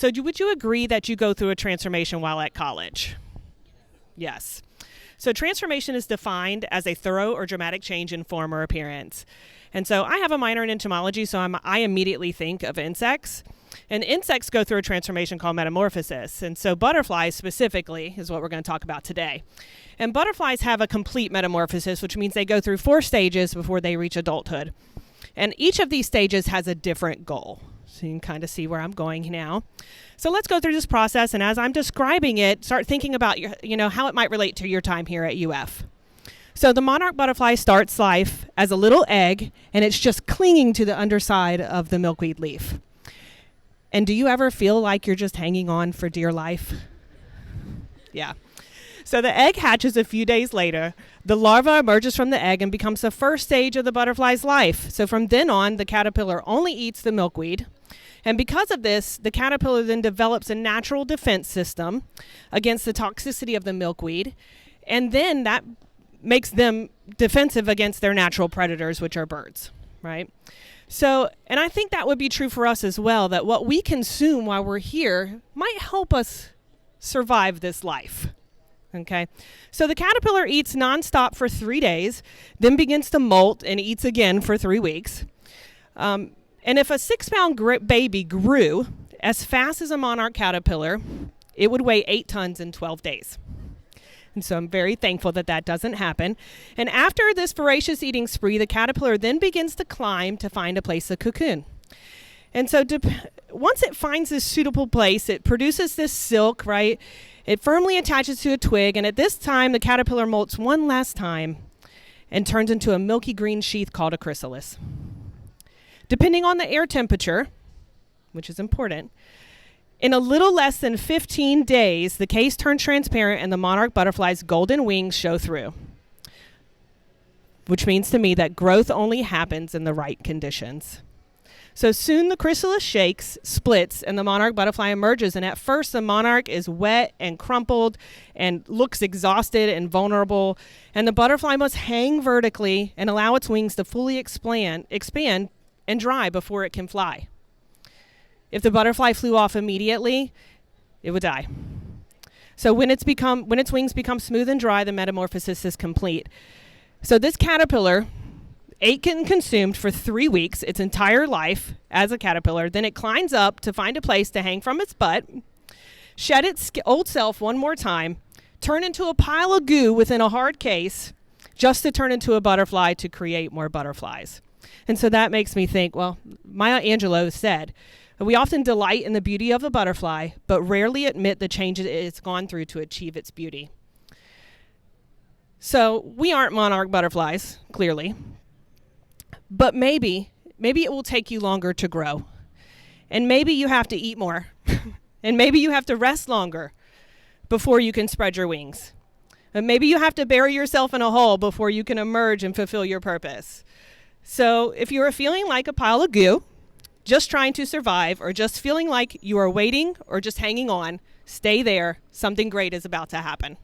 Would you agree that you go through a transformation while at college? Yes. So transformation is defined as a thorough or dramatic change in form or appearance. And so I have a minor in entomology, so I immediately think of insects. And insects go through a transformation called metamorphosis. And so butterflies specifically is what we're going to talk about today. And butterflies have a complete metamorphosis, which means they go through 4 stages before they reach adulthood. And each of these stages has a different goal. So you can kind of see where I'm going now. So let's go through this process, and as I'm describing it, start thinking about how it might relate to your time here at UF. So the monarch butterfly starts life as a little egg, and it's just clinging to the underside of the milkweed leaf. And do you ever feel like you're just hanging on for dear life? Yeah. So the egg hatches a few days later. The larva emerges from the egg and becomes the first stage of the butterfly's life. So from then on, the caterpillar only eats the milkweed. And because of this, the caterpillar then develops a natural defense system against the toxicity of the milkweed. And then that makes them defensive against their natural predators, which are birds, right? So, and I think that would be true for us as well, that what we consume while we're here might help us survive this life. Okay, so the caterpillar eats nonstop for 3 days, then begins to molt and eats again for 3 weeks. And if a 6-pound baby grew as fast as a monarch caterpillar, it would weigh 8 tons in 12 days. And so I'm very thankful that that doesn't happen. And after this voracious eating spree, the caterpillar then begins to climb to find a place to cocoon. And so once it finds this suitable place, it produces this silk, right? It firmly attaches to a twig, and at this time, the caterpillar molts one last time and turns into a milky green sheath called a chrysalis. Depending on the air temperature, which is important, in a little less than 15 days, the case turns transparent and the monarch butterfly's golden wings show through, which means to me that growth only happens in the right conditions. So soon the chrysalis shakes, splits, and the monarch butterfly emerges. And at first, the monarch is wet and crumpled and looks exhausted and vulnerable. And the butterfly must hang vertically and allow its wings to fully expand and dry before it can fly. If the butterfly flew off immediately, it would die. So when its wings become smooth and dry, the metamorphosis is complete. So this caterpillar ate and consumed for 3 weeks, its entire life as a caterpillar. Then it climbs up to find a place to hang from its butt, shed its old self one more time, turn into a pile of goo within a hard case, just to turn into a butterfly to create more butterflies. And so that makes me think, well, Maya Angelou said, we often delight in the beauty of the butterfly, but rarely admit the changes it's gone through to achieve its beauty. So we aren't monarch butterflies, clearly. But maybe it will take you longer to grow. And maybe you have to eat more. And maybe you have to rest longer before you can spread your wings. And maybe you have to bury yourself in a hole before you can emerge and fulfill your purpose. So if you are feeling like a pile of goo, just trying to survive, or just feeling like you are waiting or just hanging on, stay there. Something great is about to happen.